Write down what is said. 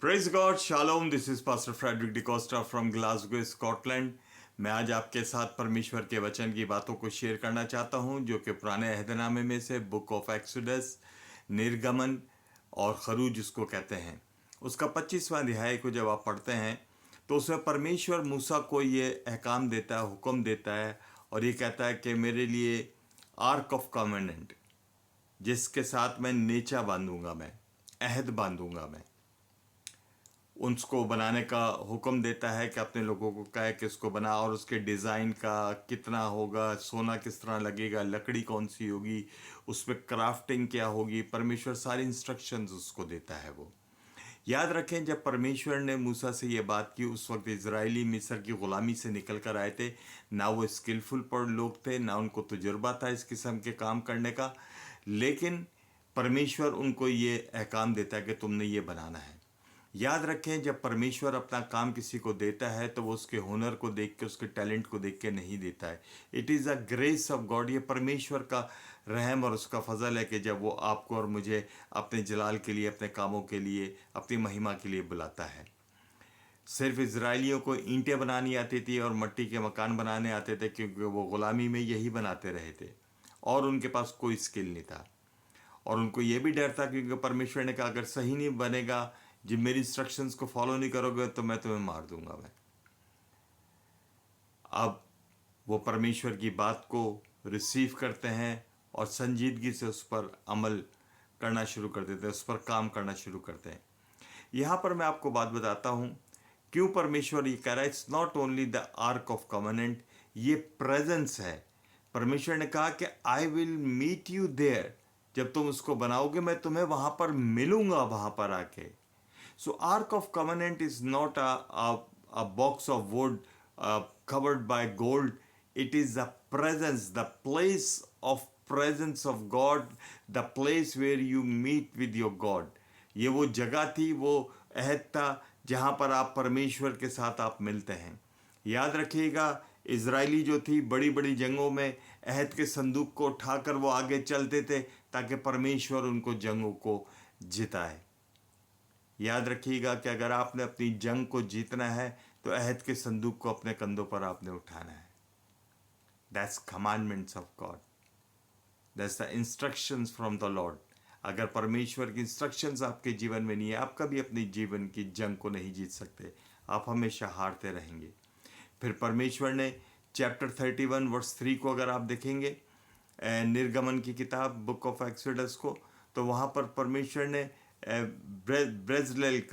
Praise God shalom, this is pastor Frederick D'Costa from Glasgow Scotland. मैं आज आपके साथ परमेश्वर के वचन की बातों को शेयर करना चाहता हूं, जो कि पुराने अहदनामे में से बुक ऑफ एक्सोडस, निर्गमन और खरूज जिसको कहते हैं, उसका 25वां अध्याय को जब आप पढ़ते हैं तो उसमें परमेश्वर मूसा को ये अहकाम देता है, हुक्म देता है और ये कहता है कि मेरे लिए आर्क ऑफ कॉवेनेंट, जिसके साथ मैं नेचा बांधूंगा, मैं अहद बांधूंगा, मैं उसको बनाने का हुक्म देता है कि अपने लोगों को कहे कि इसको बना, और उसके डिज़ाइन का कितना होगा, सोना किस तरह लगेगा, लकड़ी कौन सी होगी, उस पर क्राफ्टिंग क्या होगी। परमेश्वर सारी इंस्ट्रक्शंस उसको देता है। वो याद रखें, जब परमेश्वर ने मूसा से ये बात की, उस वक्त इजरायली मिस्र की ग़ुलामी से निकल कर आए थे। ना वो स्किलफुल पर लोग थे, ना उनको तजुर्बा था इस किस्म के काम करने का, लेकिन परमेश्वर उनको ये अहकाम देता है कि तुमने ये बनाना है। याद रखें, जब परमेश्वर अपना काम किसी को देता है तो वो उसके हुनर को देख के, उसके टैलेंट को देख के नहीं देता है। It is a grace of God. ये परमेश्वर का रहम और उसका फजल है कि जब वो आपको और मुझे अपने जलाल के लिए, अपने कामों के लिए, अपनी महिमा के लिए बुलाता है। सिर्फ इजराइलियों को ईंटें बनानी आती थी और मिट्टी के मकान बनाने आते थे, क्योंकि वो ग़ुलामी में यही बनाते रहे थे और उनके पास कोई स्किल नहीं था। और उनको ये भी डर था, क्योंकि परमेश्वर ने कहा अगर सही नहीं बनेगा, जब मेरी इंस्ट्रक्शंस को फॉलो नहीं करोगे तो मैं तुम्हें मार दूंगा। मैं अब वो परमेश्वर की बात को रिसीव करते हैं और संजीदगी से उस पर अमल करना शुरू कर देते हैं, उस पर काम करना शुरू करते हैं। यहाँ पर मैं आपको बात बताता हूँ क्यों परमेश्वर ये कह रहा है। It's not only the ark of covenant, ये प्रेजेंस है। परमेश्वर ने कहा कि I will meet you there, जब तुम उसको बनाओगे मैं तुम्हें वहां पर मिलूंगा, वहां पर आके। So ark of covenant is not a box of wood covered by gold. It is the presence, the place of presence of God, the place where you meet with your God. ये वो जगह थी, वो अहद था जहाँ पर आप परमेश्वर के साथ आप मिलते हैं। याद रखिएगा, इजरायली जो थी बड़ी बड़ी जंगों में अहद के संदूक को उठाकर वो आगे चलते थे ताकि परमेश्वर उनको जंगों को जिताए। याद रखिएगा कि अगर आपने अपनी जंग को जीतना है तो अहद के संदूक को अपने कंधों पर आपने उठाना है। That's commandments of God, that's the instructions from the Lord. अगर परमेश्वर की इंस्ट्रक्शंस आपके जीवन में नहीं है, आप कभी अपनी जीवन की जंग को नहीं जीत सकते, आप हमेशा हारते रहेंगे। फिर परमेश्वर ने चैप्टर 31 वर्स 3 को अगर आप देखेंगे, निर्गमन की किताब बुक ऑफ एक्सोडस को, तो वहाँ पर परमेश्वर ने ब्रेजलेल